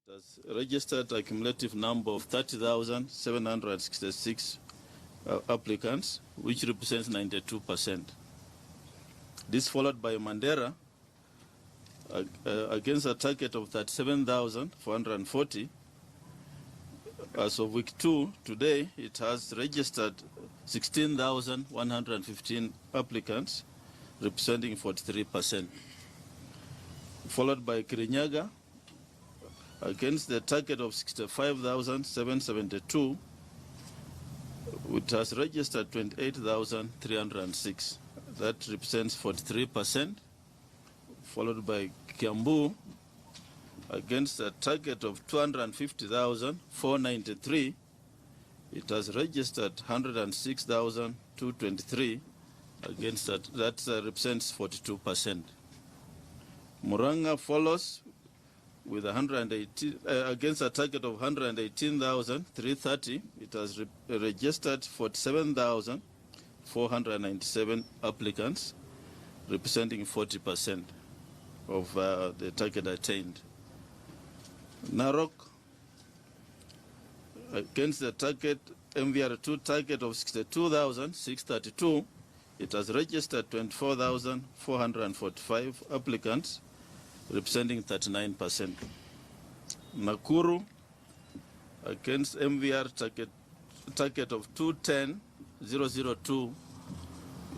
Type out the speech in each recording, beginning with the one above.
It has registered a cumulative number of 30,766 applicants, which represents 92%. This followed by Mandera against a target of 37,440. As of week 2, today, it has registered 16,115 applicants, representing 43%. Followed by Kirinyaga, against the target of 65,772, it has registered 28,306. That represents 43%. Followed by Kiambu, against a target of 250,493, it has registered 106,223. Against that represents 42%. Muranga follows with against a target of 118,330. It has registered 47,497 applicants, representing 40% of the target attained. Narok, against the target MVR2 target of 62,632, it has registered 24,445 applicants, representing 39%. Nakuru, against MVR target of 210,002,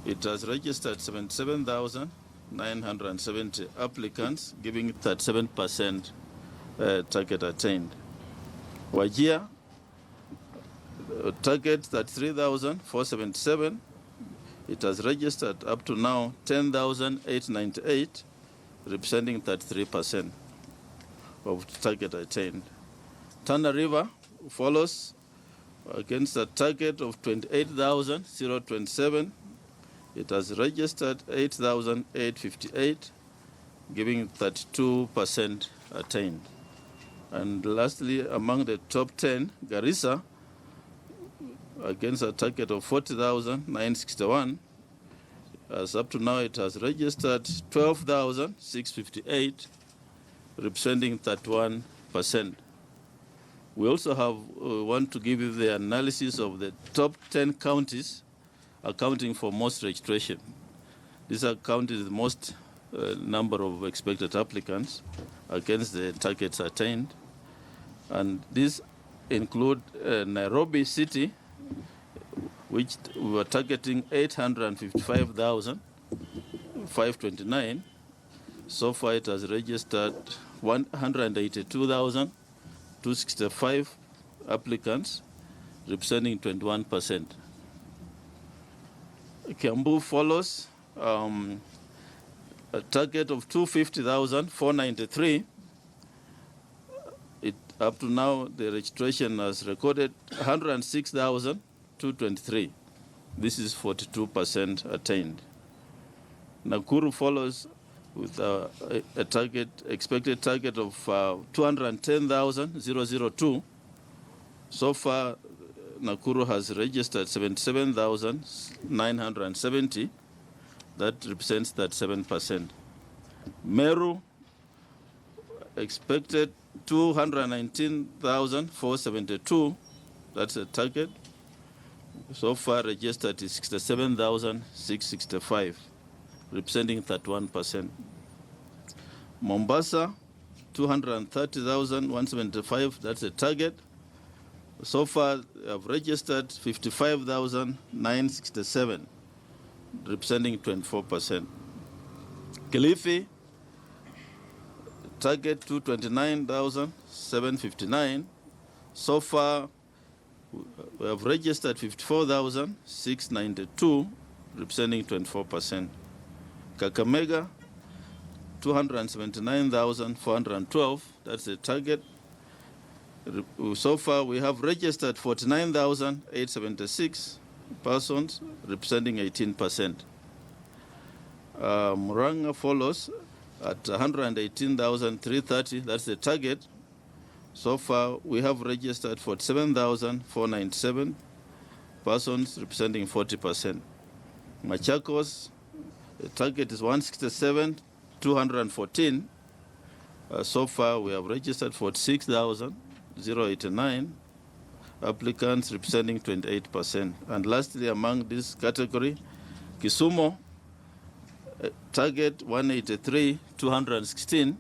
it has registered 77,970 applicants, giving 37% target attained. Wajir, target 33,477, it has registered up to now 10,898, representing 33% of target attained. Tana River follows against a target of 28,027. It has registered 8,858, giving 32% attained. And lastly, among the top 10, Garissa, against a target of 40,961, as up to now it has registered 12,658, representing 31%. We also want to give you the analysis of the top 10 counties accounting for most registration. These are counties with the most number of expected applicants against the targets attained. And these include Nairobi City, which we were targeting 855,529. So far it has registered 182,265 applicants, representing 21%. Kiambu follows a target of 250,493. Up to now, the registration has recorded 106,223. This is 42% attained. Nakuru follows with a expected target of 210,002. So far, Nakuru has registered 77,970. That represents 37%. Meru expected 219,472. That's a target. So far registered is 67,665, representing 31%. Mombasa, 230,175. That's a target. So far have registered 55,967, representing 24%. Kilifi, target 229,759. So far, we have registered 54,692, representing 24%. Kakamega, 279,412. That's the target. So far, we have registered 49,876 persons, representing 18%. Muranga follows at 118,330. That's the target. So far, we have registered 47,497 persons, representing 40%. Machakos, the target is 167,214. So far, we have registered 46,089 applicants, representing 28%. And lastly, among this category, Kisumu, target 183,216.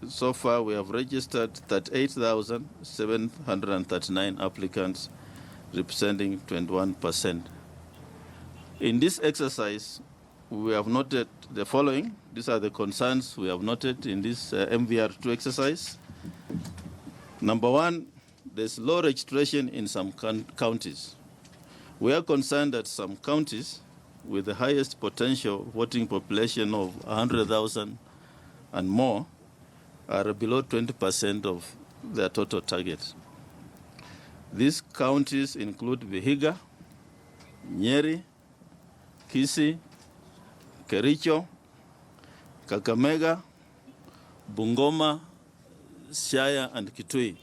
So far, we have registered 38,739 applicants, representing 21%. In this exercise, we have noted the following. These are the concerns we have noted in this MVR2 exercise. Number one, there's low registration in some counties. We are concerned that some counties with the highest potential voting population of 100,000 and more are below 20% of their total target. These counties include Vihiga, Nyeri, Kisii, Kericho, Kakamega, Bungoma, Siaya, and Kitui.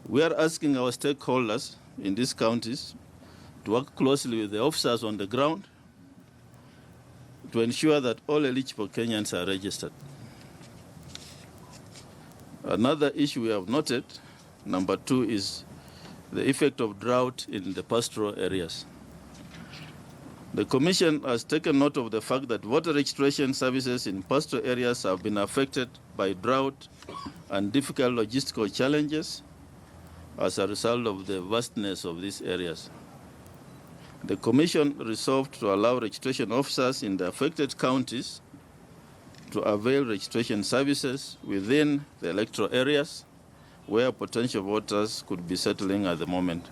We are asking our stakeholders in these counties to work closely with the officers on the ground to ensure that all eligible Kenyans are registered. Another issue we have noted, number two, is the effect of drought in the pastoral areas. The Commission has taken note of the fact that voter registration services in pastoral areas have been affected by drought and difficult logistical challenges as a result of the vastness of these areas. The Commission resolved to allow registration officers in the affected counties to avail registration services within the electoral areas where potential voters could be settling at the moment.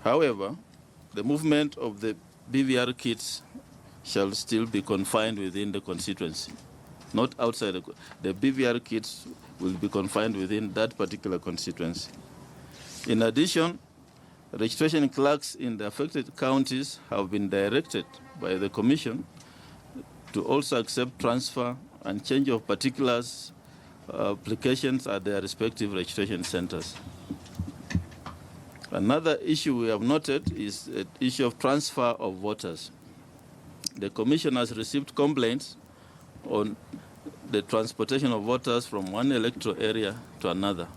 However, the movement of the BVR kits shall still be confined within the constituency, not outside. The BVR kits will be confined within that particular constituency. In addition, registration clerks in the affected counties have been directed by the Commission to also accept transfer and change of particulars applications at their respective registration centers. Another issue we have noted is the issue of transfer of voters. The Commission has received complaints on the transportation of voters from one electoral area to another.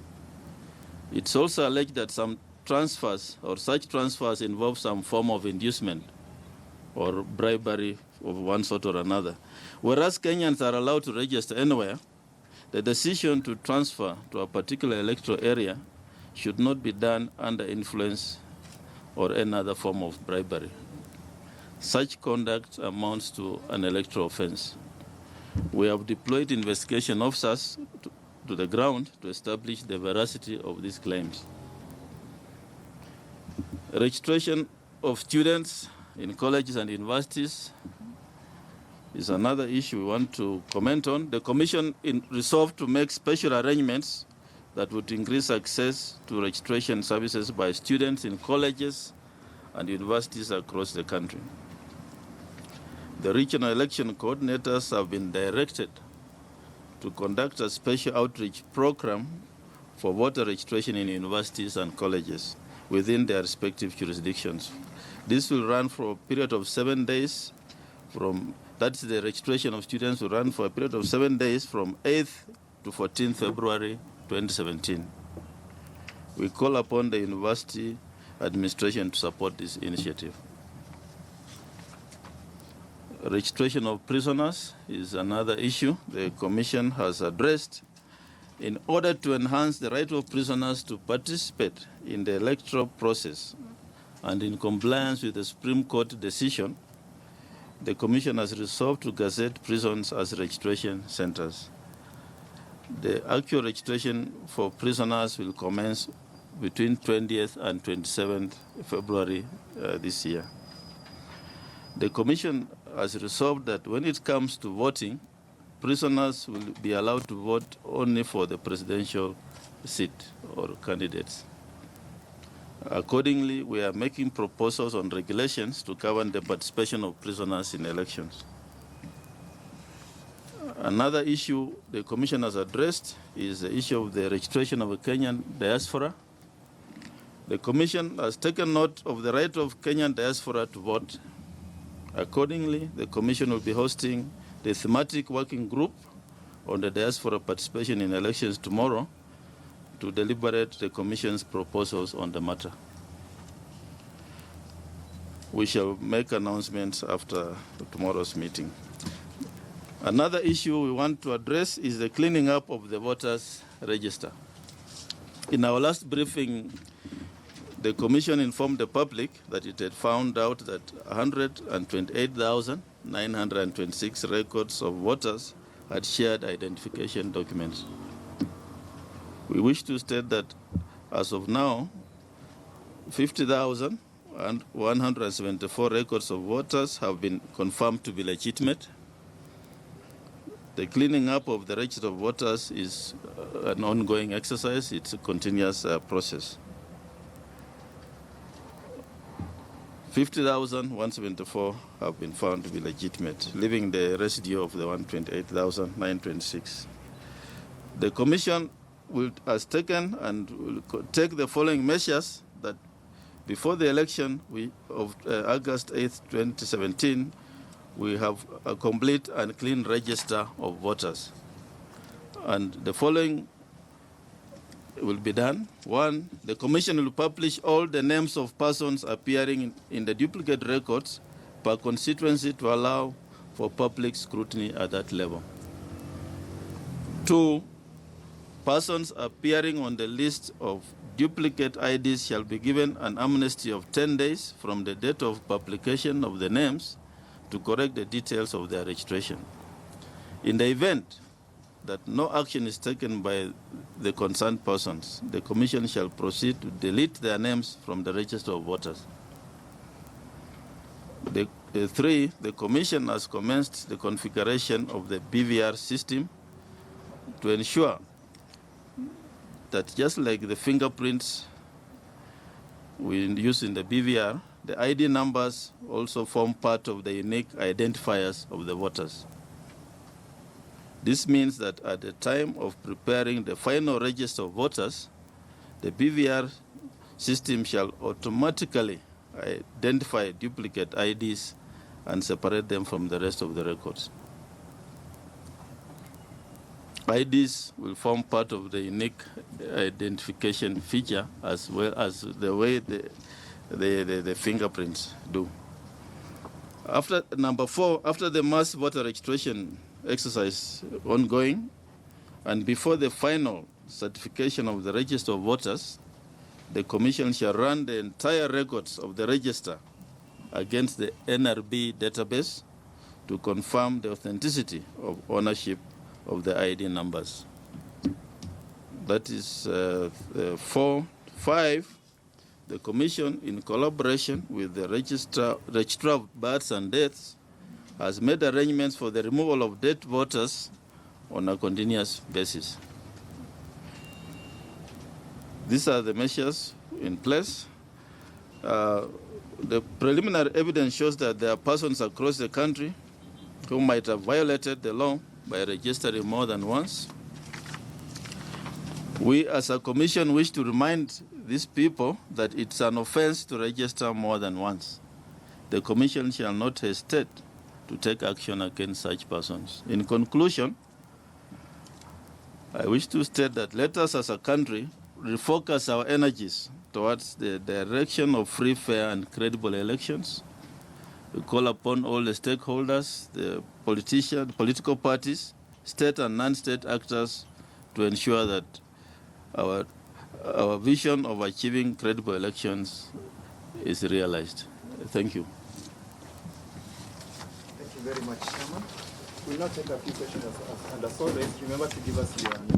It's also alleged that some transfers or such transfers involve some form of inducement or bribery of one sort or another. Whereas Kenyans are allowed to register anywhere, the decision to transfer to a particular electoral area should not be done under influence or any other form of bribery. Such conduct amounts to an electoral offense. We have deployed investigation officers to the ground to establish the veracity of these claims. Registration of students in colleges and universities is another issue we want to comment on. The Commission resolved to make special arrangements that would increase access to registration services by students in colleges and universities across the country. The regional election coordinators have been directed to conduct a special outreach program for voter registration in universities and colleges within their respective jurisdictions. This will run for a period of 7 days that's the registration of students will run for a period of 7 days from 8th to 14th February 2017. We call upon the university administration to support this initiative. Registration of prisoners is another issue the Commission has addressed. In order to enhance the right of prisoners to participate in the electoral process and in compliance with the Supreme Court decision, the Commission has resolved to gazette prisons as registration centers. The actual registration for prisoners will commence between 20th and 27th February this year. The Commission has resolved that when it comes to voting, prisoners will be allowed to vote only for the presidential seat or candidates. Accordingly, we are making proposals on regulations to govern the participation of prisoners in elections. Another issue the Commission has addressed is the issue of the registration of a Kenyan diaspora. The Commission has taken note of the right of Kenyan diaspora to vote. Accordingly, the Commission will be hosting the thematic working group on the diaspora participation in elections tomorrow to deliberate the Commission's proposals on the matter. We shall make announcements after tomorrow's meeting. Another issue we want to address is the cleaning up of the voters' register. In our last briefing, the Commission informed the public that it had found out that 128,926 records of voters had shared identification documents. We wish to state that as of now, 50,174 records of voters have been confirmed to be legitimate. The cleaning up of the register of voters is an ongoing exercise. It's a continuous process. 50,174 have been found to be legitimate, leaving the residue of the 128,926. The Commission has taken and will take the following measures: that before the election of August 8th, 2017, we have a complete and clean register of voters. And the following will be done. One, the Commission will publish all the names of persons appearing in the duplicate records per constituency to allow for public scrutiny at that level. Two, persons appearing on the list of duplicate IDs shall be given an amnesty of 10 days from the date of publication of the names to correct the details of their registration. In the event that no action is taken by the concerned persons, the Commission shall proceed to delete their names from the register of voters. Three, the Commission has commenced the configuration of the BVR system to ensure that just like the fingerprints we use in the BVR, the ID numbers also form part of the unique identifiers of the voters. This means that at the time of preparing the final register of voters, the BVR system shall automatically identify duplicate IDs and separate them from the rest of the records. IDs will form part of the unique identification feature as well as the way the fingerprints do. After number four, after the mass voter registration exercise ongoing and before the final certification of the register of voters, the Commission shall run the entire records of the register against the NRB database to confirm the authenticity of ownership of the ID numbers. That is 4. 5, the Commission, in collaboration with the Registrar of Births and Deaths, has made arrangements for the removal of dead voters on a continuous basis. These are the measures in place. The preliminary evidence shows that there are persons across the country who might have violated the law by registering more than once. We as a Commission wish to remind these people that it's an offense to register more than once. The Commission shall not hesitate to take action against such persons. In conclusion, I wish to state that let us as a country refocus our energies towards the direction of free, fair, and credible elections. We call upon all the stakeholders, the politicians, political parties, state and non-state actors to ensure that our vision of achieving credible elections is realized. Thank you. Thank you very much, Chairman. We'll now take a few questions and as always, remember to give us your name.